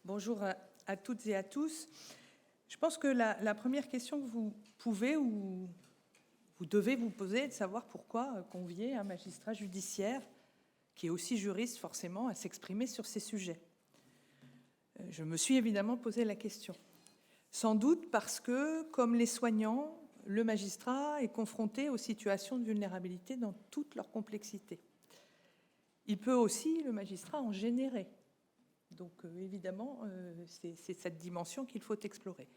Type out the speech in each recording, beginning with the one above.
Bonjour à toutes et à tous. Je pense que la première question que vous pouvez ou vous devez vous poser est de savoir pourquoi convier un magistrat judiciaire, qui est aussi juriste forcément, à s'exprimer sur ces sujets. Je me suis évidemment posé la question. Sans doute parce que, comme les soignants, le magistrat est confronté aux situations de vulnérabilité dans toute leur complexité. Il peut aussi, le magistrat, en générer. Donc évidemment, c'est cette dimension qu'il faut explorer.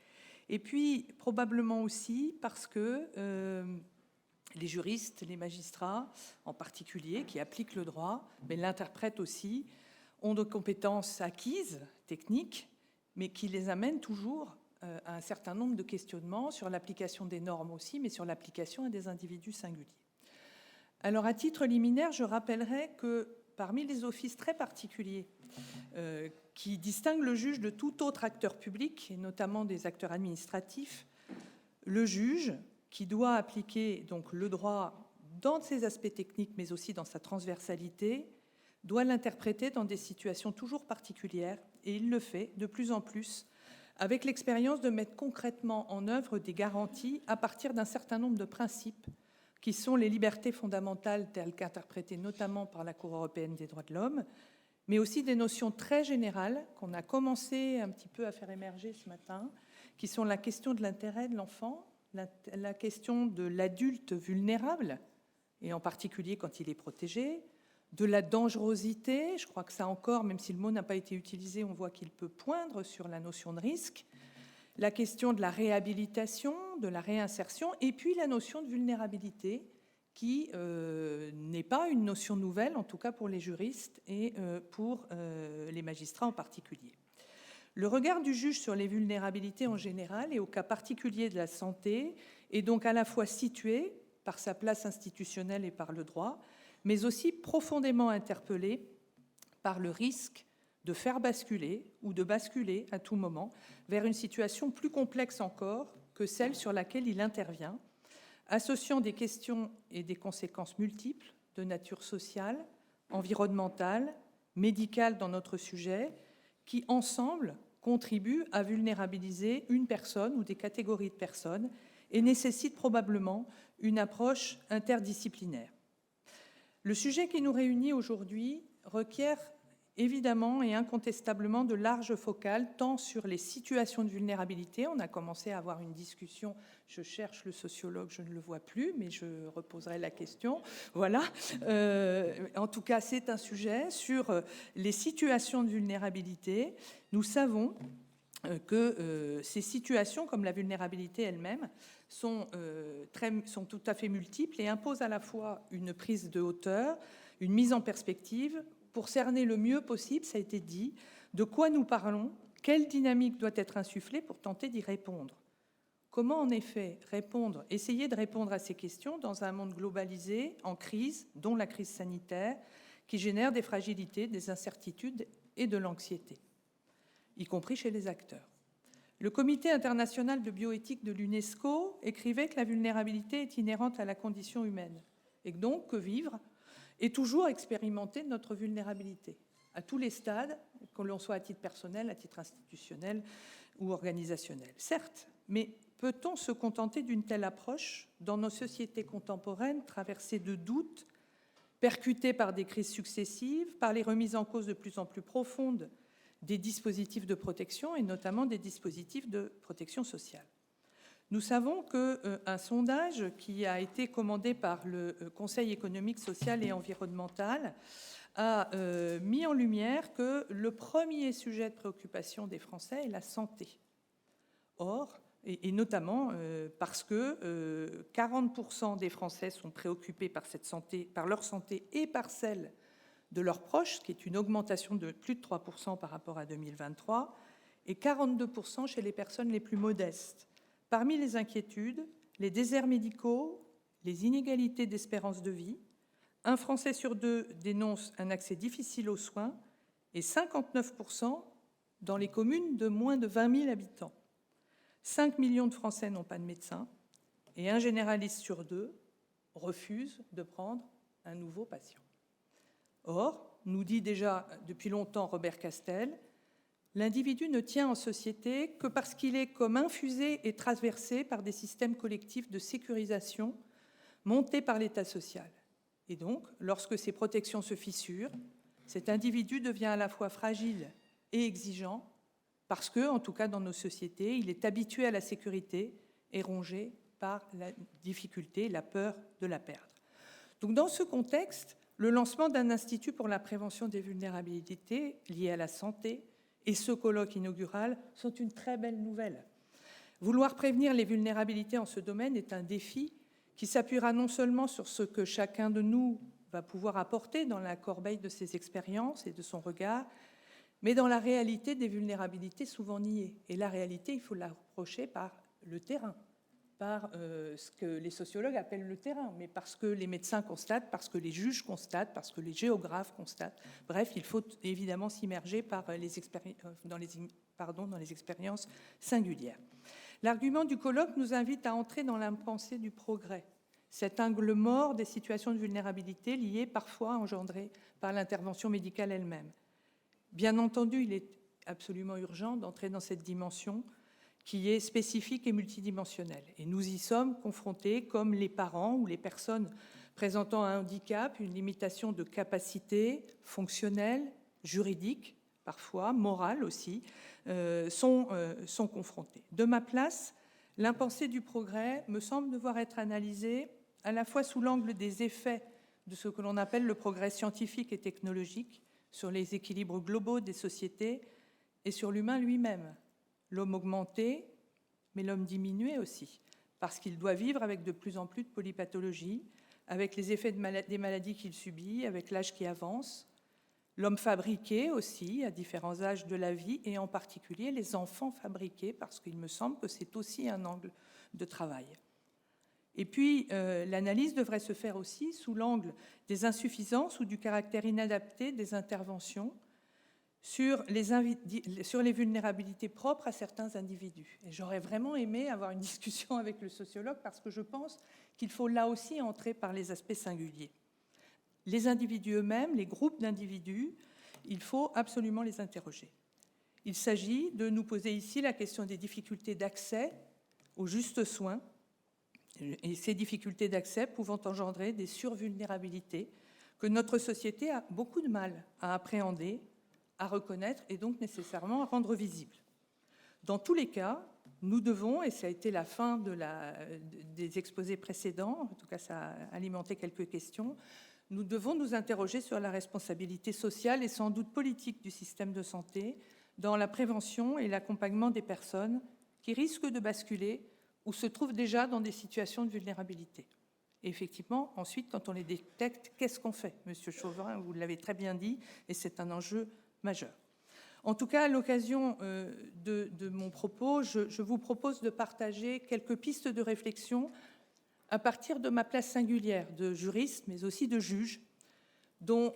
Et puis, probablement aussi parce que les juristes, les magistrats en particulier, qui appliquent le droit, mais l'interprètent aussi, ont de compétences acquises, techniques, mais qui les amènent toujours à un certain nombre de questionnements sur l'application des normes aussi, mais sur l'application à des individus singuliers. Alors, à titre liminaire, je rappellerai que parmi les offices très particuliers qui distinguent le juge de tout autre acteur public, et notamment des acteurs administratifs, le juge, qui doit appliquer donc le droit dans ses aspects techniques, mais aussi dans sa transversalité, doit l'interpréter dans des situations toujours particulières, et il le fait de plus en plus avec l'expérience de mettre concrètement en œuvre des garanties à partir d'un certain nombre de principes qui sont les libertés fondamentales telles qu'interprétées notamment par la Cour européenne des droits de l'homme, mais aussi des notions très générales qu'on a commencé un petit peu à faire émerger ce matin, qui sont la question de l'intérêt de l'enfant, la question de l'adulte vulnérable, et en particulier quand il est protégé, de la dangerosité, je crois que ça encore, même si le mot n'a pas été utilisé, on voit qu'il peut poindre sur la notion de risque, la question de la réhabilitation, de la réinsertion, et puis la notion de vulnérabilité, qui n'est pas une notion nouvelle, en tout cas pour les juristes et pour les magistrats en particulier. Le regard du juge sur les vulnérabilités en général et au cas particulier de la santé est donc à la fois situé par sa place institutionnelle et par le droit, mais aussi profondément interpellé par le risque de faire basculer ou de basculer à tout moment vers une situation plus complexe encore que celle sur laquelle il intervient, associant des questions et des conséquences multiples de nature sociale, environnementale, médicale dans notre sujet, qui ensemble contribuent à vulnérabiliser une personne ou des catégories de personnes et nécessitent probablement une approche interdisciplinaire. Le sujet qui nous réunit aujourd'hui requiert évidemment et incontestablement de larges focales, tant sur les situations de vulnérabilité. On a commencé à avoir une discussion, je cherche le sociologue, je ne le vois plus, mais je reposerai la question. Voilà. En tout cas, c'est un sujet sur les situations de vulnérabilité. Nous savons que ces situations, comme la vulnérabilité elle-même, sont tout à fait multiples et imposent à la fois une prise de hauteur, une mise en perspective, pour cerner le mieux possible, ça a été dit, de quoi nous parlons, quelle dynamique doit être insufflée pour tenter d'y répondre. Comment en effet essayer de répondre à ces questions dans un monde globalisé, en crise, dont la crise sanitaire, qui génère des fragilités, des incertitudes et de l'anxiété, y compris chez les acteurs. Le Comité international de bioéthique de l'UNESCO écrivait que la vulnérabilité est inhérente à la condition humaine et donc que vivre et toujours expérimenter notre vulnérabilité, à tous les stades, que l'on soit à titre personnel, à titre institutionnel ou organisationnel. Certes, mais peut-on se contenter d'une telle approche dans nos sociétés contemporaines traversées de doutes, percutées par des crises successives, par les remises en cause de plus en plus profondes des dispositifs de protection et notamment des dispositifs de protection sociale? Nous savons qu'un sondage qui a été commandé par le Conseil économique, social et environnemental a mis en lumière que le premier sujet de préoccupation des Français est la santé. Or, et notamment parce que 40% des Français sont préoccupés par cette santé, par leur santé et par celle de leurs proches, ce qui est une augmentation de plus de 3% par rapport à 2023, et 42% chez les personnes les plus modestes. Parmi les inquiétudes, les déserts médicaux, les inégalités d'espérance de vie, un Français sur deux dénonce un accès difficile aux soins et 59% dans les communes de moins de 20 000 habitants. 5 millions de Français n'ont pas de médecin et un généraliste sur deux refuse de prendre un nouveau patient. Or, nous dit déjà depuis longtemps Robert Castel, L'individu ne tient en société que parce qu'il est comme infusé et traversé par des systèmes collectifs de sécurisation montés par l'État social. Et donc, lorsque ces protections se fissurent, cet individu devient à la fois fragile et exigeant parce que, en tout cas dans nos sociétés, il est habitué à la sécurité et rongé par la difficulté, la peur de la perdre. Donc, dans ce contexte, le lancement d'un institut pour la prévention des vulnérabilités liées à la santé et ce colloque inaugural sont une très belle nouvelle. Vouloir prévenir les vulnérabilités en ce domaine est un défi qui s'appuiera non seulement sur ce que chacun de nous va pouvoir apporter dans la corbeille de ses expériences et de son regard, mais dans la réalité des vulnérabilités souvent niées. Et la réalité, il faut la reprocher par le terrain, par ce que les sociologues appellent le terrain, mais parce que les médecins constatent, parce que les juges constatent, parce que les géographes constatent. Bref, il faut évidemment s'immerger dans les expériences singulières. L'argument du colloque nous invite à entrer dans la pensée du progrès, cet angle mort des situations de vulnérabilité liées parfois engendrées par l'intervention médicale elle-même. Bien entendu, il est absolument urgent d'entrer dans cette dimension qui est spécifique et multidimensionnelle. Et nous y sommes confrontés comme les parents ou les personnes présentant un handicap, une limitation de capacité fonctionnelle, juridique, parfois morale aussi, sont confrontés. De ma place, l'impensé du progrès me semble devoir être analysé à la fois sous l'angle des effets de ce que l'on appelle le progrès scientifique et technologique sur les équilibres globaux des sociétés et sur l'humain lui-même. L'homme augmenté, mais l'homme diminué aussi, parce qu'il doit vivre avec de plus en plus de polypathologies, avec les effets des maladies qu'il subit, avec l'âge qui avance. L'homme fabriqué aussi, à différents âges de la vie, et en particulier les enfants fabriqués, parce qu'il me semble que c'est aussi un angle de travail. Et puis, l'analyse devrait se faire aussi sous l'angle des insuffisances ou du caractère inadapté des interventions sur les vulnérabilités propres à certains individus. Et j'aurais vraiment aimé avoir une discussion avec le sociologue parce que je pense qu'il faut là aussi entrer par les aspects singuliers. Les individus eux-mêmes, les groupes d'individus, il faut absolument les interroger. Il s'agit de nous poser ici la question des difficultés d'accès aux justes soins et ces difficultés d'accès pouvant engendrer des survulnérabilités que notre société a beaucoup de mal à appréhender, à reconnaître et donc nécessairement à rendre visibles. Dans tous les cas, nous devons, et ça a été la fin des exposés précédents, en tout cas ça a alimenté quelques questions, nous devons nous interroger sur la responsabilité sociale et sans doute politique du système de santé dans la prévention et l'accompagnement des personnes qui risquent de basculer ou se trouvent déjà dans des situations de vulnérabilité. Et effectivement, ensuite, quand on les détecte, qu'est-ce qu'on fait? Monsieur Chauvin, vous l'avez très bien dit, et c'est un enjeu majeur. En tout cas, à l'occasion de mon propos, je vous propose de partager quelques pistes de réflexion à partir de ma place singulière de juriste, mais aussi de juge, dont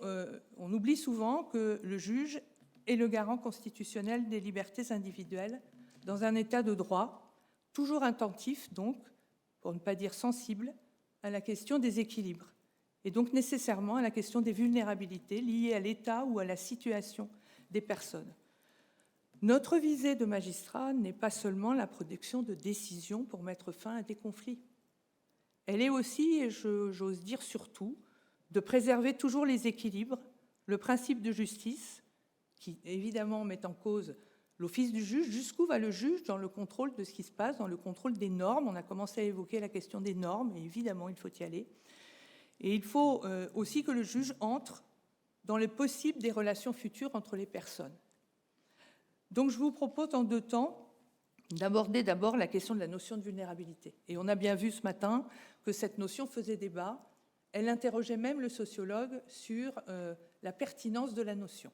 on oublie souvent que le juge est le garant constitutionnel des libertés individuelles dans un état de droit, toujours attentif, donc, pour ne pas dire sensible, à la question des équilibres, et donc nécessairement à la question des vulnérabilités liées à l'état ou à la situation des personnes. Notre visée de magistrat n'est pas seulement la production de décisions pour mettre fin à des conflits. Elle est aussi, et j'ose dire surtout, de préserver toujours les équilibres, le principe de justice, qui évidemment met en cause l'office du juge. Jusqu'où va le juge dans le contrôle de ce qui se passe, dans le contrôle des normes? On a commencé à évoquer la question des normes, et évidemment, il faut y aller. Et il faut aussi que le juge entre dans le possible des relations futures entre les personnes. Donc je vous propose en deux temps d'aborder d'abord la question de la notion de vulnérabilité. Et on a bien vu ce matin que cette notion faisait débat. Elle interrogeait même le sociologue sur la pertinence de la notion.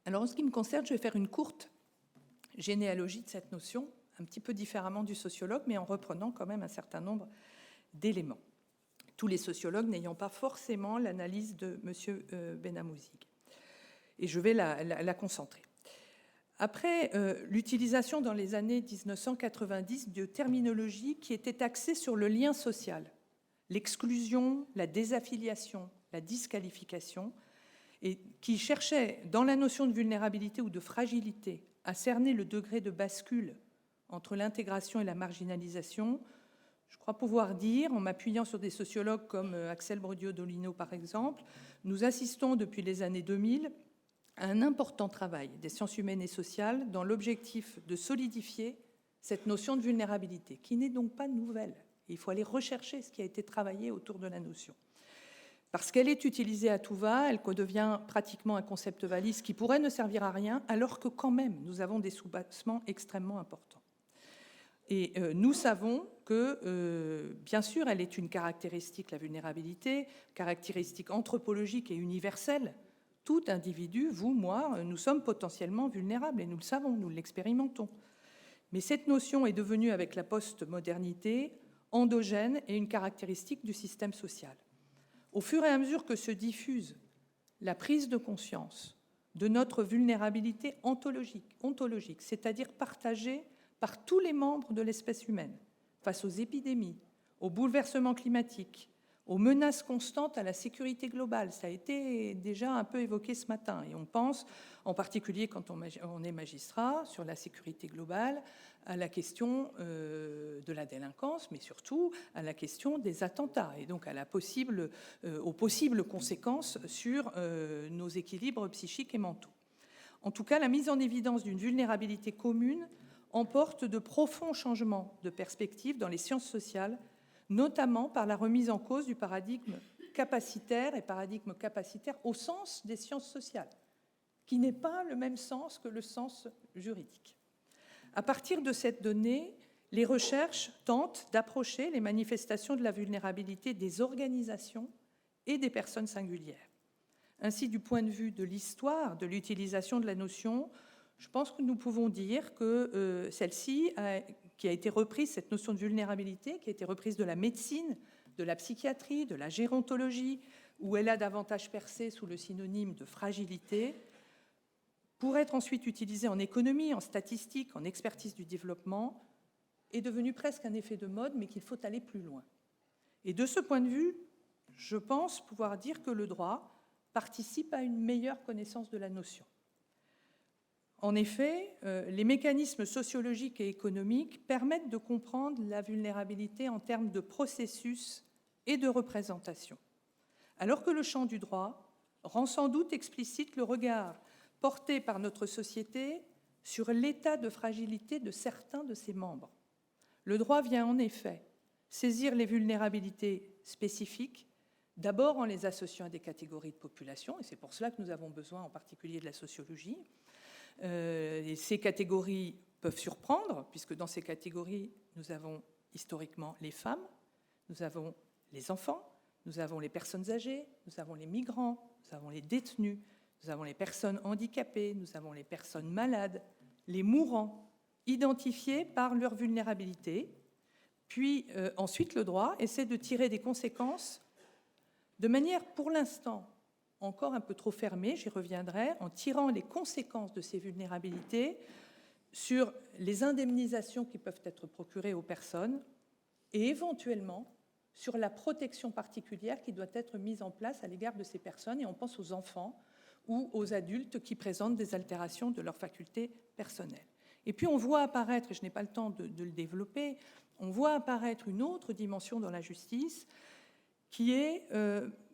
Alors en ce qui me concerne, je vais faire une courte généalogie de cette notion, un petit peu différemment du sociologue, mais en reprenant quand même un certain nombre d'éléments. Tous les sociologues n'ayant pas forcément l'analyse de M. Benhamouzig. Et je vais la concentrer. Après l'utilisation dans les années 1990 de terminologie qui était axée sur le lien social, l'exclusion, la désaffiliation, la disqualification, et qui cherchait, dans la notion de vulnérabilité ou de fragilité, à cerner le degré de bascule entre l'intégration et la marginalisation, je crois pouvoir dire, en m'appuyant sur des sociologues comme Axel Brodiot-Dolino par exemple, nous assistons depuis les années 2000 à un important travail des sciences humaines et sociales dans l'objectif de solidifier cette notion de vulnérabilité, qui n'est donc pas nouvelle. Il faut aller rechercher ce qui a été travaillé autour de la notion. Parce qu'elle est utilisée à tout va, elle devient pratiquement un concept valise qui pourrait ne servir à rien, alors que quand même, nous avons des sous-bassements extrêmement importants. Et nous savons que, bien sûr, elle est une caractéristique, la vulnérabilité, caractéristique anthropologique et universelle. Tout individu, vous, moi, nous sommes potentiellement vulnérables, et nous le savons, nous l'expérimentons. Mais cette notion est devenue, avec la postmodernité, endogène et une caractéristique du système social. Au fur et à mesure que se diffuse la prise de conscience de notre vulnérabilité ontologique, c'est-à-dire partagée par tous les membres de l'espèce humaine, face aux épidémies, aux bouleversements climatiques, aux menaces constantes à la sécurité globale. Ça a été déjà un peu évoqué ce matin. Et on pense, en particulier quand on est magistrat, sur la sécurité globale, à la question de la délinquance, mais surtout à la question des attentats, et donc aux possibles conséquences sur nos équilibres psychiques et mentaux. En tout cas, la mise en évidence d'une vulnérabilité commune emporte de profonds changements de perspective dans les sciences sociales, notamment par la remise en cause du paradigme capacitaire et paradigme capacitaire au sens des sciences sociales, qui n'est pas le même sens que le sens juridique. À partir de cette donnée, les recherches tentent d'approcher les manifestations de la vulnérabilité des organisations et des personnes singulières. Ainsi, du point de vue de l'histoire de l'utilisation de la notion, je pense que nous pouvons dire que celle-ci, qui a été reprise, cette notion de vulnérabilité, qui a été reprise de la médecine, de la psychiatrie, de la gérontologie, où elle a davantage percé sous le synonyme de fragilité, pour être ensuite utilisée en économie, en statistique, en expertise du développement, est devenue presque un effet de mode, mais qu'il faut aller plus loin. Et de ce point de vue, je pense pouvoir dire que le droit participe à une meilleure connaissance de la notion. En effet, les mécanismes sociologiques et économiques permettent de comprendre la vulnérabilité en termes de processus et de représentation, alors que le champ du droit rend sans doute explicite le regard porté par notre société sur l'état de fragilité de certains de ses membres. Le droit vient en effet saisir les vulnérabilités spécifiques, d'abord en les associant à des catégories de population, et c'est pour cela que nous avons besoin en particulier de la sociologie. Et ces catégories peuvent surprendre, puisque dans ces catégories, nous avons historiquement les femmes, nous avons les enfants, nous avons les personnes âgées, nous avons les migrants, nous avons les détenus, nous avons les personnes handicapées, nous avons les personnes malades, les mourants, identifiés par leur vulnérabilité. Puis ensuite, le droit essaie de tirer des conséquences de manière, pour l'instant, encore un peu trop fermée, j'y reviendrai, en tirant les conséquences de ces vulnérabilités sur les indemnisations qui peuvent être procurées aux personnes et éventuellement sur la protection particulière qui doit être mise en place à l'égard de ces personnes, et on pense aux enfants ou aux adultes qui présentent des altérations de leurs facultés personnelles. Et puis on voit apparaître, et je n'ai pas le temps de le développer, on voit apparaître une autre dimension dans la justice qui est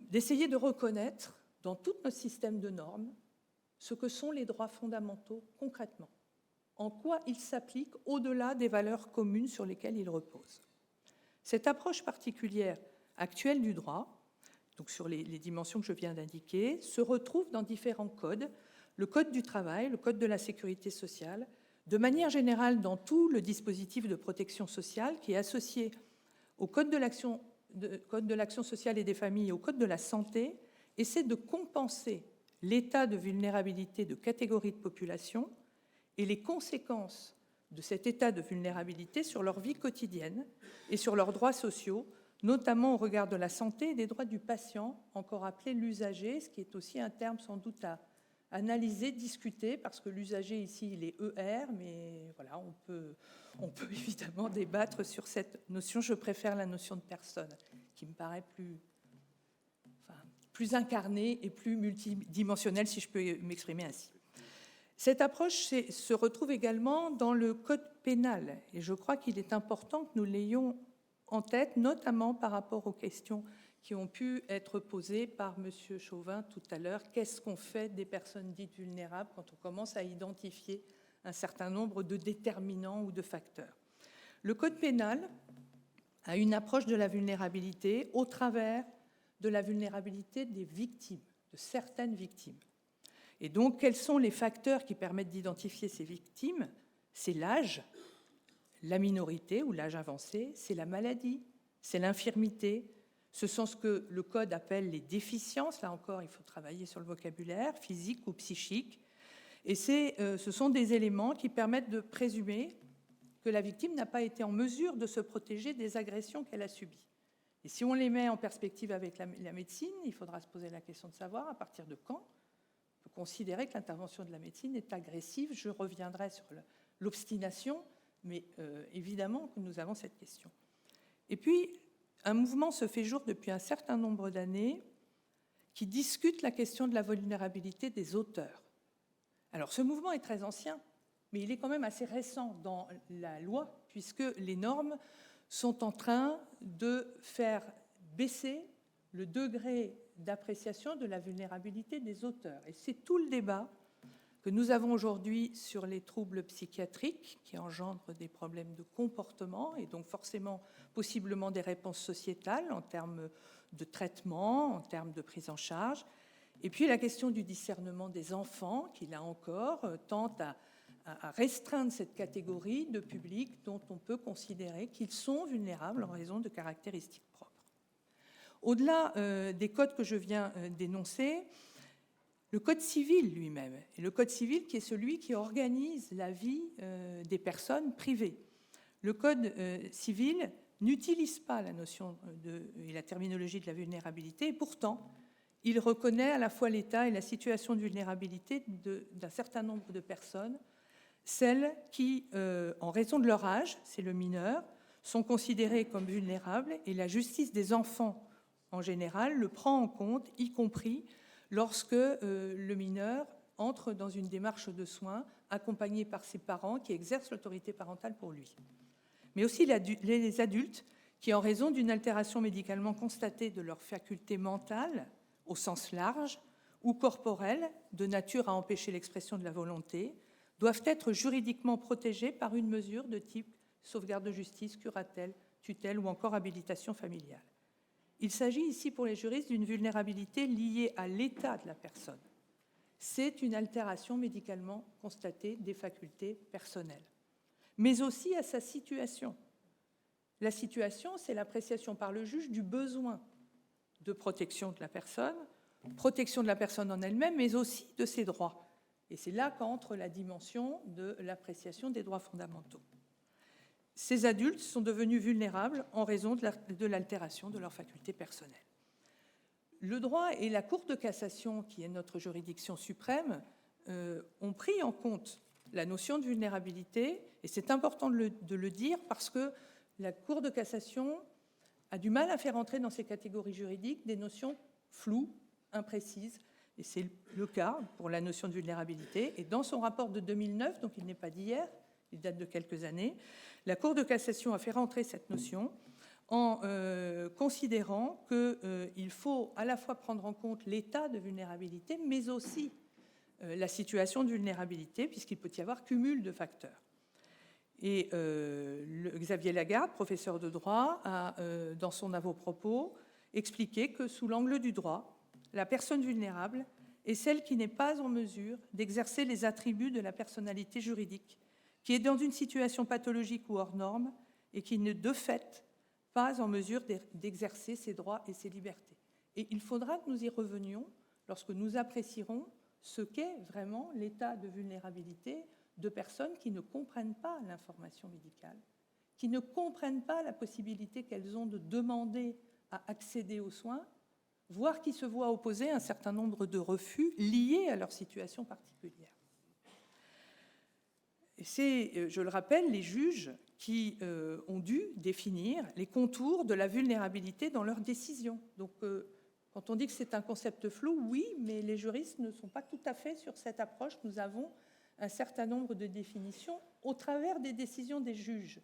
d'essayer de reconnaître dans tout notre système de normes ce que sont les droits fondamentaux concrètement, en quoi ils s'appliquent au-delà des valeurs communes sur lesquelles ils reposent. Cette approche particulière actuelle du droit, donc sur les dimensions que je viens d'indiquer, se retrouve dans différents codes, le code du travail, le code de la sécurité sociale, de manière générale dans tout le dispositif de protection sociale qui est associé au code de l'action sociale et des familles et au code de la santé, essaie de compenser l'état de vulnérabilité de catégories de population et les conséquences de cet état de vulnérabilité sur leur vie quotidienne et sur leurs droits sociaux, notamment au regard de la santé et des droits du patient, encore appelé l'usager, ce qui est aussi un terme sans doute à analyser, discuter, parce que l'usager ici, il est ER, mais voilà, on peut évidemment débattre sur cette notion. Je préfère la notion de personne, qui me paraît plus plus incarnée et plus multidimensionnelle, si je peux m'exprimer ainsi. Cette approche se retrouve également dans le Code pénal, et je crois qu'il est important que nous l'ayons en tête, notamment par rapport aux questions qui ont pu être posées par M. Chauvin tout à l'heure. Qu'est-ce qu'on fait des personnes dites vulnérables quand on commence à identifier un certain nombre de déterminants ou de facteurs? Le Code pénal a une approche de la vulnérabilité au travers de la vulnérabilité des victimes, de certaines victimes. Et donc, quels sont les facteurs qui permettent d'identifier ces victimes? C'est l'âge, la minorité ou l'âge avancé, c'est la maladie, c'est l'infirmité, ce sont ce que le Code appelle les déficiences, là encore il faut travailler sur le vocabulaire, physique ou psychique, et ce sont des éléments qui permettent de présumer que la victime n'a pas été en mesure de se protéger des agressions qu'elle a subies. Et si on les met en perspective avec la médecine, il faudra se poser la question de savoir à partir de quand on peut considérer que l'intervention de la médecine est agressive. Je reviendrai sur l'obstination, mais évidemment que nous avons cette question. Et puis, un mouvement se fait jour depuis un certain nombre d'années qui discute la question de la vulnérabilité des auteurs. Alors, ce mouvement est très ancien, mais il est quand même assez récent dans la loi, puisque les normes sont en train de faire baisser le degré d'appréciation de la vulnérabilité des auteurs. Et c'est tout le débat que nous avons aujourd'hui sur les troubles psychiatriques qui engendrent des problèmes de comportement et donc forcément, possiblement des réponses sociétales en termes de traitement, en termes de prise en charge. Et puis la question du discernement des enfants qui, là encore, tente à restreindre cette catégorie de public dont on peut considérer qu'ils sont vulnérables en raison de caractéristiques propres. Au-delà des codes que je viens d'énoncer, le Code civil lui-même, et le Code civil qui est celui qui organise la vie des personnes privées. Le Code civil n'utilise pas la notion et la terminologie de la vulnérabilité, et pourtant, il reconnaît à la fois l'état et la situation de vulnérabilité d'un certain nombre de personnes, celles qui, en raison de leur âge, c'est le mineur, sont considérées comme vulnérables, et la justice des enfants, en général, le prend en compte, y compris lorsque le mineur entre dans une démarche de soins accompagné par ses parents qui exercent l'autorité parentale pour lui. Mais aussi les adultes qui, en raison d'une altération médicalement constatée de leur faculté mentale, au sens large, ou corporelle, de nature à empêcher l'expression de la volonté, doivent être juridiquement protégés par une mesure de type sauvegarde de justice, curatelle, tutelle ou encore habilitation familiale. Il s'agit ici pour les juristes d'une vulnérabilité liée à l'état de la personne. C'est une altération médicalement constatée des facultés personnelles, mais aussi à sa situation. La situation, c'est l'appréciation par le juge du besoin de protection de la personne en elle-même, mais aussi de ses droits. Et c'est là qu'entre la dimension de l'appréciation des droits fondamentaux. Ces adultes sont devenus vulnérables en raison de l'altération de leurs facultés personnelles. Le droit et la Cour de cassation, qui est notre juridiction suprême, ont pris en compte la notion de vulnérabilité, et c'est important de le dire parce que la Cour de cassation a du mal à faire entrer dans ces catégories juridiques des notions floues, imprécises, et c'est le cas pour la notion de vulnérabilité. Et dans son rapport de 2009, donc il n'est pas d'hier, il date de quelques années, la Cour de cassation a fait rentrer cette notion en considérant qu'il faut à la fois prendre en compte l'état de vulnérabilité, mais aussi la situation de vulnérabilité, puisqu'il peut y avoir cumul de facteurs. Et Xavier Lagarde, professeur de droit, a, dans son avant-propos, expliqué que sous l'angle du droit, la personne vulnérable est celle qui n'est pas en mesure d'exercer les attributs de la personnalité juridique, qui est dans une situation pathologique ou hors norme et qui n'est de fait pas en mesure d'exercer ses droits et ses libertés. Et il faudra que nous y revenions lorsque nous apprécierons ce qu'est vraiment l'état de vulnérabilité de personnes qui ne comprennent pas l'information médicale, qui ne comprennent pas la possibilité qu'elles ont de demander à accéder aux soins, voire qui se voient opposer un certain nombre de refus liés à leur situation particulière. C'est, je le rappelle, les juges qui ont dû définir les contours de la vulnérabilité dans leurs décisions. Donc, Quand on dit que c'est un concept flou, oui, mais les juristes ne sont pas tout à fait sur cette approche. Nous avons un certain nombre de définitions au travers des décisions des juges.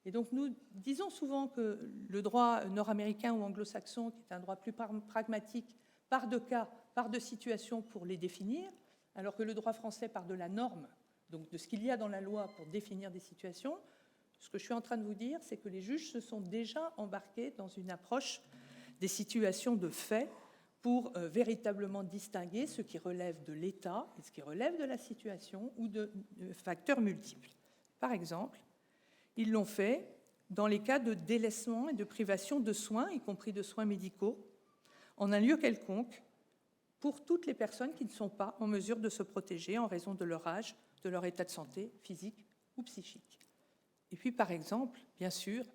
Et donc nous disons souvent que le droit nord-américain ou anglo-saxon, qui est un droit plus pragmatique, part de cas, part de situations pour les définir, alors que le droit français part de la norme, donc de ce qu'il y a dans la loi pour définir des situations. Ce que je suis en train de vous dire, c'est que les juges se sont déjà embarqués dans une approche des situations de fait pour véritablement distinguer ce qui relève de l'état et ce qui relève de la situation ou de facteurs multiples. Par exemple, ils l'ont fait dans les cas de délaissement et de privation de soins, y compris de soins médicaux, en un lieu quelconque, pour toutes les personnes qui ne sont pas en mesure de se protéger en raison de leur âge, de leur état de santé physique ou psychique. Et puis, par exemple, bien sûr,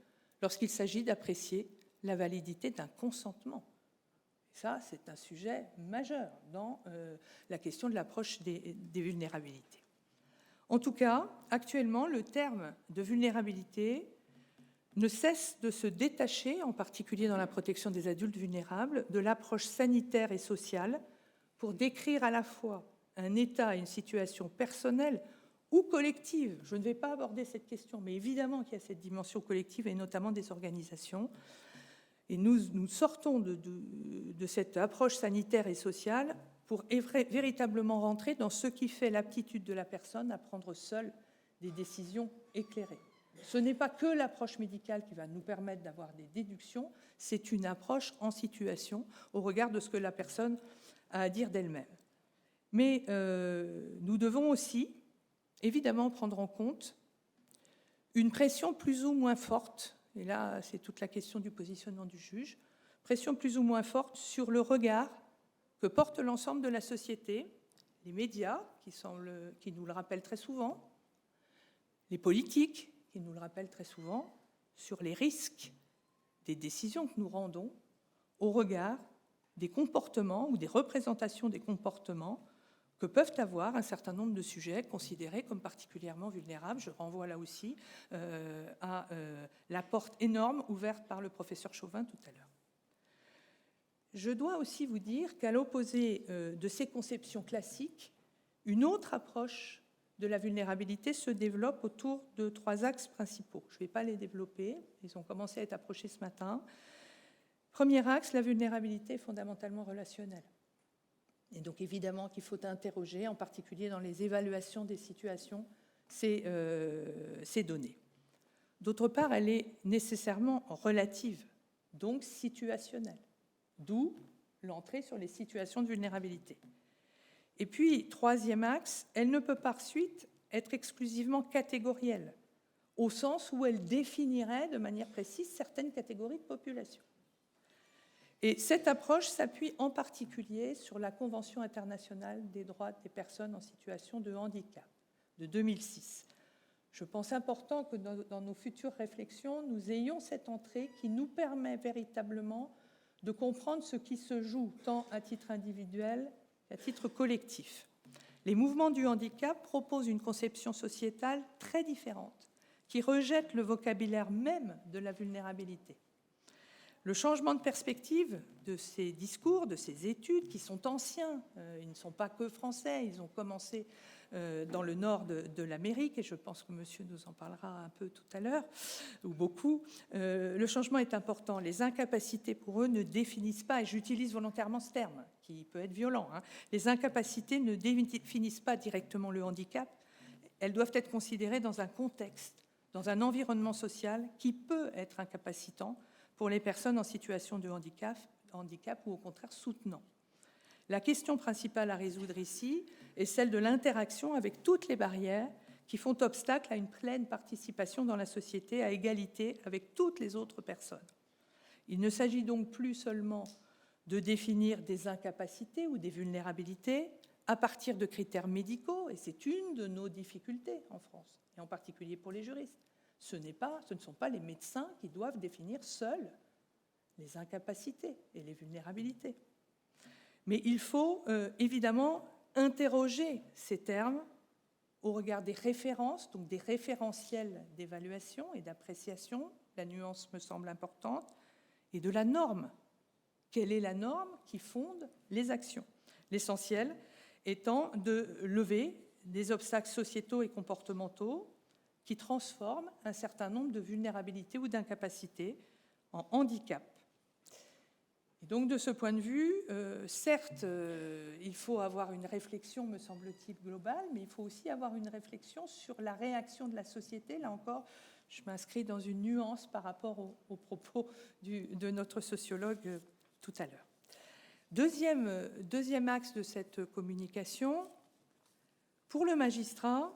lorsqu'il s'agit d'apprécier la validité d'un consentement. Et ça, c'est un sujet majeur dans la question de l'approche des vulnérabilités. En tout cas, actuellement, le terme de vulnérabilité ne cesse de se détacher, en particulier dans la protection des adultes vulnérables, de l'approche sanitaire et sociale pour décrire à la fois un état et une situation personnelle ou collective. Je ne vais pas aborder cette question, mais évidemment qu'il y a cette dimension collective et notamment des organisations. Et nous sortons de cette approche sanitaire et sociale pour véritablement rentrer dans ce qui fait l'aptitude de la personne à prendre seule des décisions éclairées. Ce n'est pas que l'approche médicale qui va nous permettre d'avoir des déductions, c'est une approche en situation au regard de ce que la personne a à dire d'elle-même. Mais nous devons aussi, évidemment, prendre en compte une pression plus ou moins forte, et là c'est toute la question du positionnement du juge, pression plus ou moins forte sur le regard que porte l'ensemble de la société, les médias qui nous le rappellent très souvent, les politiques qui nous le rappellent très souvent, sur les risques des décisions que nous rendons au regard des comportements ou des représentations des comportements que peuvent avoir un certain nombre de sujets considérés comme particulièrement vulnérables. Je renvoie là aussi à la porte énorme ouverte par le professeur Chauvin tout à l'heure. Je dois aussi vous dire qu'à l'opposé de ces conceptions classiques, une autre approche de la vulnérabilité se développe autour de 3 axes principaux. Je ne vais pas les développer, ils ont commencé à être approchés ce matin. Premier axe, la vulnérabilité est fondamentalement relationnelle. Et donc évidemment qu'il faut interroger, en particulier dans les évaluations des situations, ces données. D'autre part, elle est nécessairement relative, donc situationnelle, d'où l'entrée sur les situations de vulnérabilité. Et puis, troisième axe, elle ne peut par suite être exclusivement catégorielle, au sens où elle définirait de manière précise certaines catégories de population. Et cette approche s'appuie en particulier sur la Convention internationale des droits des personnes en situation de handicap de 2006. Je pense important que dans nos futures réflexions, nous ayons cette entrée qui nous permet véritablement de comprendre ce qui se joue tant à titre individuel qu'à titre collectif. Les mouvements du handicap proposent une conception sociétale très différente, qui rejette le vocabulaire même de la vulnérabilité. Le changement de perspective de ces discours, de ces études, qui sont anciens, ils ne sont pas que français, ils ont commencé dans le nord de l'Amérique, et je pense que monsieur nous en parlera un peu tout à l'heure, ou beaucoup. Le changement est important. Les incapacités, pour eux, ne définissent pas, et j'utilise volontairement ce terme, qui peut être violent, les incapacités ne définissent pas directement le handicap, elles doivent être considérées dans un contexte, dans un environnement social qui peut être incapacitant pour les personnes en situation de handicap ou au contraire soutenant. La question principale à résoudre ici est celle de l'interaction avec toutes les barrières qui font obstacle à une pleine participation dans la société à égalité avec toutes les autres personnes. Il ne s'agit donc plus seulement de définir des incapacités ou des vulnérabilités à partir de critères médicaux, et c'est une de nos difficultés en France, et en particulier pour les juristes. Ce ne sont pas les médecins qui doivent définir seuls les incapacités et les vulnérabilités. Mais il faut évidemment interroger ces termes au regard des références, donc des référentiels d'évaluation et d'appréciation, la nuance me semble importante, et de la norme Quelle est la norme qui fonde les actions? L'essentiel étant de lever des obstacles sociétaux et comportementaux qui transforment un certain nombre de vulnérabilités ou d'incapacités en handicap. Et donc, de ce point de vue, certes, il faut avoir une réflexion, me semble-t-il, globale, mais il faut aussi avoir une réflexion sur la réaction de la société. Là encore, je m'inscris dans une nuance par rapport aux propos de notre sociologue tout à l'heure. Deuxième axe de cette communication, pour le magistrat,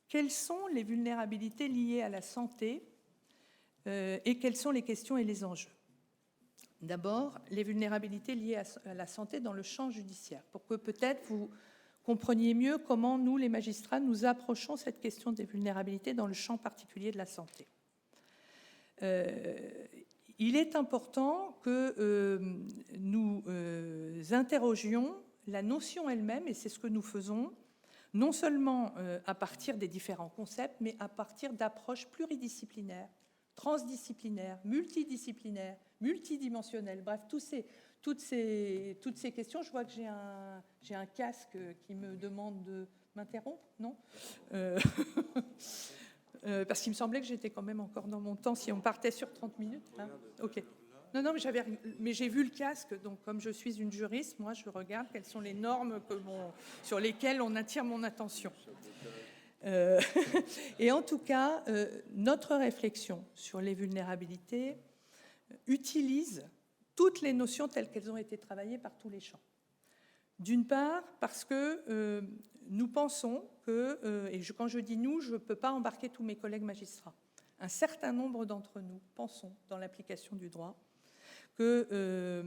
quelles sont les vulnérabilités liées à la santé et quelles sont les questions et les enjeux? D'abord, les vulnérabilités liées à la santé dans le champ judiciaire, pour que peut-être vous compreniez mieux comment nous, les magistrats, nous approchons cette question des vulnérabilités dans le champ particulier de la santé. Il est important que nous interrogions la notion elle-même, et c'est ce que nous faisons, non seulement à partir des différents concepts, mais à partir d'approches pluridisciplinaires, transdisciplinaires, multidisciplinaires, multidimensionnelles, bref, toutes ces questions. Je vois que j'ai un casque qui me demande de m'interrompre, non parce qu'il me semblait que j'étais quand même encore dans mon temps, si on partait sur 30 minutes. Hein. Ok. Non, mais j'ai vu le casque, donc comme je suis une juriste, moi je regarde quelles sont les normes sur lesquelles on attire mon attention. Et en tout cas, notre réflexion sur les vulnérabilités utilise toutes les notions telles qu'elles ont été travaillées par tous les champs. D'une part, parce que nous pensons que, et quand je dis nous, je ne peux pas embarquer tous mes collègues magistrats, un certain nombre d'entre nous pensons, dans l'application du droit, que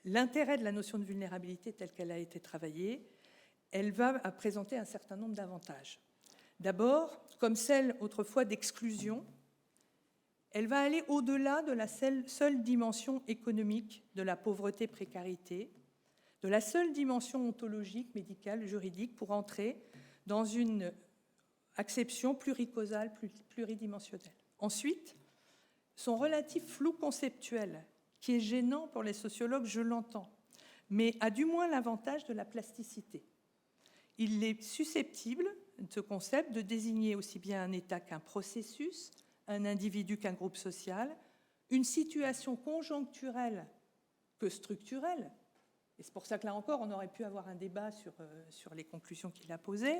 l'intérêt de la notion de vulnérabilité telle qu'elle a été travaillée, elle va présenter un certain nombre d'avantages. D'abord, comme celle autrefois d'exclusion, elle va aller au-delà de la seule dimension économique de la pauvreté-précarité, de la seule dimension ontologique, médicale, juridique, pour entrer dans une acception pluricausale, pluridimensionnelle. Ensuite, son relatif flou conceptuel, qui est gênant pour les sociologues, je l'entends, mais a du moins l'avantage de la plasticité. Il est susceptible, ce concept, de désigner aussi bien un état qu'un processus, un individu qu'un groupe social, une situation conjoncturelle que structurelle. Et c'est pour ça que là encore, on aurait pu avoir un débat sur les conclusions qu'il a posées.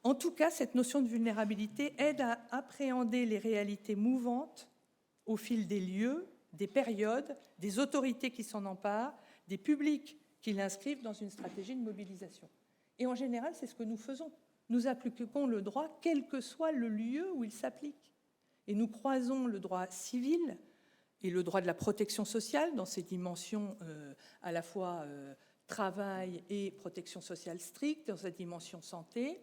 En tout cas, cette notion de vulnérabilité aide à appréhender les réalités mouvantes au fil des lieux, des périodes, des autorités qui s'en emparent, des publics qui l'inscrivent dans une stratégie de mobilisation. Et en général, c'est ce que nous faisons. Nous appliquons le droit quel que soit le lieu où il s'applique. Et nous croisons le droit civil et le droit de la protection sociale dans ses dimensions à la fois travail et protection sociale stricte, dans sa dimension santé,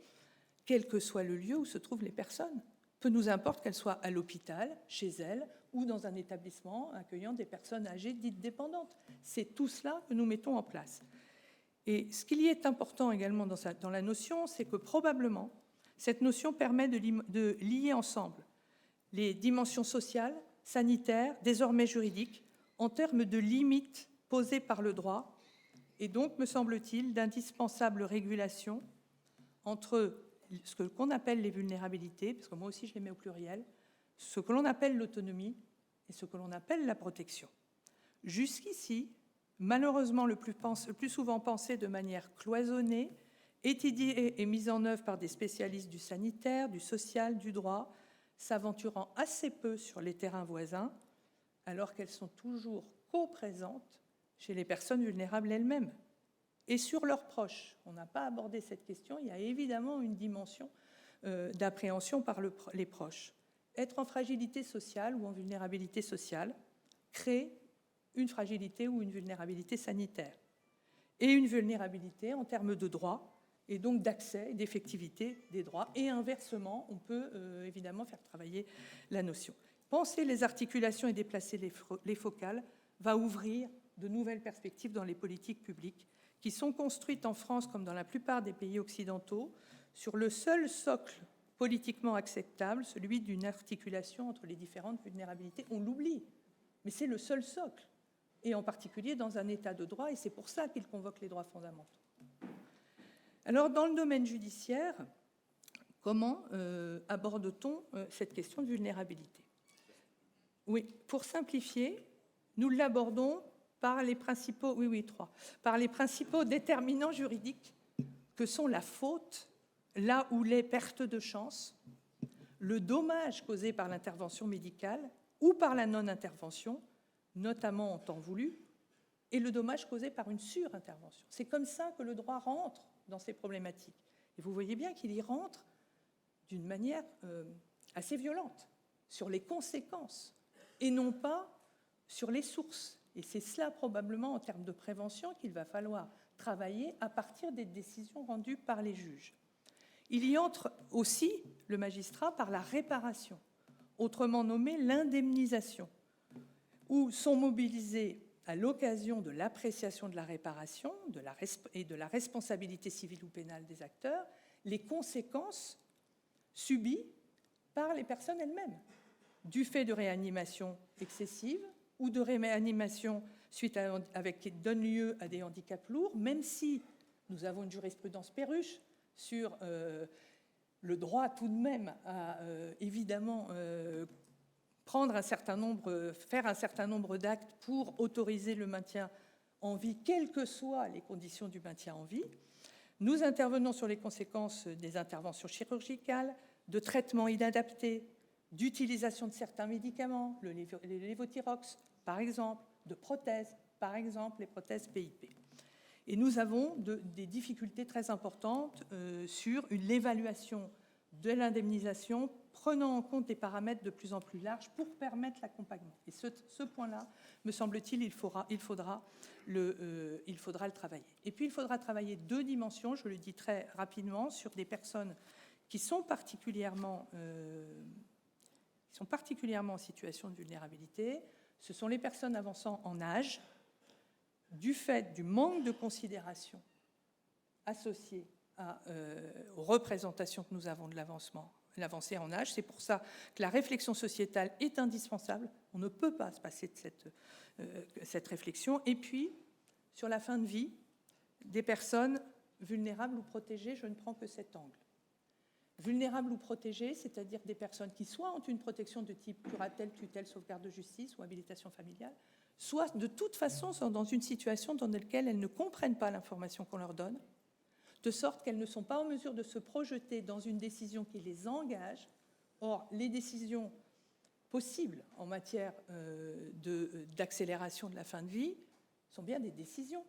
quel que soit le lieu où se trouvent les personnes. Peu nous importe qu'elles soient à l'hôpital, chez elles, ou dans un établissement accueillant des personnes âgées dites dépendantes. C'est tout cela que nous mettons en place. Et ce qui est important également dans la notion, c'est que probablement, cette notion permet de lier ensemble les dimensions sociales, sanitaires, désormais juridiques, en termes de limites posées par le droit, et donc, me semble-t-il, d'indispensable régulation entre ce qu'on appelle les vulnérabilités, parce que moi aussi je les mets au pluriel, ce que l'on appelle l'autonomie et ce que l'on appelle la protection. Jusqu'ici, malheureusement le plus souvent pensé de manière cloisonnée, étudiée et mise en œuvre par des spécialistes du sanitaire, du social, du droit, s'aventurant assez peu sur les terrains voisins, alors qu'elles sont toujours co-présentes chez les personnes vulnérables elles-mêmes et sur leurs proches. On n'a pas abordé cette question, il y a évidemment une dimension d'appréhension par les proches. Être en fragilité sociale ou en vulnérabilité sociale crée une fragilité ou une vulnérabilité sanitaire et une vulnérabilité en termes de droits et donc d'accès et d'effectivité des droits. Et inversement, on peut évidemment faire travailler la notion. Penser les articulations et déplacer les focales va ouvrir de nouvelles perspectives dans les politiques publiques qui sont construites en France comme dans la plupart des pays occidentaux sur le seul socle politiquement acceptable, celui d'une articulation entre les différentes vulnérabilités. On l'oublie, mais c'est le seul socle. et en particulier dans un état de droit, et c'est pour ça qu'il convoque les droits fondamentaux. Alors, dans le domaine judiciaire, comment aborde-t-on cette question de vulnérabilité? Oui, pour simplifier, nous l'abordons par les principaux, par les principaux déterminants juridiques que sont la faute, là où les pertes de chance, le dommage causé par l'intervention médicale ou par la non-intervention, notamment en temps voulu, et le dommage causé par une surintervention. C'est comme ça que le droit rentre dans ces problématiques. Et vous voyez bien qu'il y rentre d'une manière assez violente sur les conséquences et non pas sur les sources. Et c'est cela probablement en termes de prévention qu'il va falloir travailler à partir des décisions rendues par les juges. Il y entre aussi, le magistrat, par la réparation, autrement nommée l'indemnisation, où sont mobilisés à l'occasion de l'appréciation de la réparation et de la responsabilité civile ou pénale des acteurs, les conséquences subies par les personnes elles-mêmes, du fait de réanimation excessive ou de réanimation qui donne lieu à des handicaps lourds, même si nous avons une jurisprudence Perruche sur le droit tout de même à évidemment faire un certain nombre d'actes pour autoriser le maintien en vie, quelles que soient les conditions du maintien en vie. Nous intervenons sur les conséquences des interventions chirurgicales, de traitements inadaptés, d'utilisation de certains médicaments, le lévothyrox par exemple, de prothèses, par exemple les prothèses PIP. Et nous avons des difficultés très importantes sur l'évaluation de l'indemnisation, prenant en compte des paramètres de plus en plus larges pour permettre l'accompagnement. Et ce point-là, me semble-t-il, il faudra le travailler. Et puis, il faudra travailler deux dimensions, je le dis très rapidement, sur des personnes qui sont particulièrement en situation de vulnérabilité. Ce sont les personnes avançant en âge, du fait du manque de considération associé aux représentations que nous avons de l'avancée en âge. C'est pour ça que la réflexion sociétale est indispensable. On ne peut pas se passer de cette réflexion. Et puis, sur la fin de vie, des personnes vulnérables ou protégées, je ne prends que cet angle. Vulnérables ou protégées, c'est-à-dire des personnes qui soit ont une protection de type curatelle, tutelle, sauvegarde de justice ou habilitation familiale, soit de toute façon sont dans une situation dans laquelle elles ne comprennent pas l'information qu'on leur donne, de sorte qu'elles ne sont pas en mesure de se projeter dans une décision qui les engage. Or, les décisions possibles en matière d'accélération de la fin de vie sont bien des décisions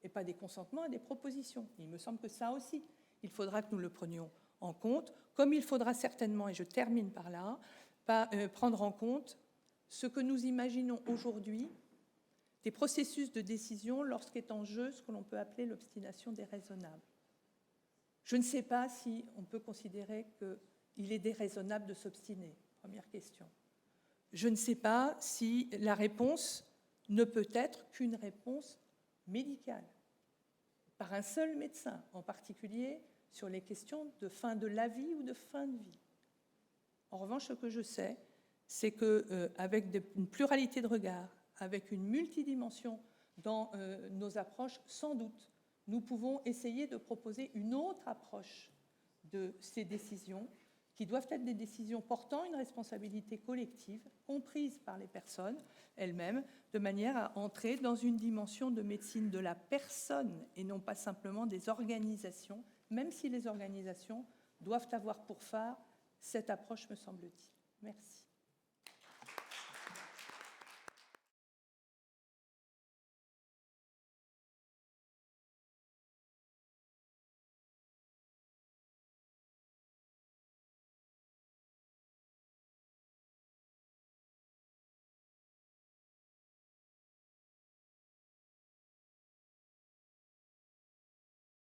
et pas des consentements et des propositions. Il me semble que ça aussi, il faudra que nous le prenions en compte, comme il faudra certainement, et je termine par là, prendre en compte ce que nous imaginons aujourd'hui des processus de décision lorsqu'est en jeu ce que l'on peut appeler l'obstination déraisonnable. Je ne sais pas si on peut considérer qu'il est déraisonnable de s'obstiner. Première question. Je ne sais pas si la réponse ne peut être qu'une réponse médicale, par un seul médecin, en particulier sur les questions de fin de la vie ou de fin de vie. En revanche, ce que je sais, c'est qu'avec une pluralité de regards, avec une multidimension dans nos approches, sans doute, nous pouvons essayer de proposer une autre approche de ces décisions, qui doivent être des décisions portant une responsabilité collective, comprise par les personnes elles-mêmes, de manière à entrer dans une dimension de médecine de la personne et non pas simplement des organisations, même si les organisations doivent avoir pour phare cette approche, me semble-t-il. Merci.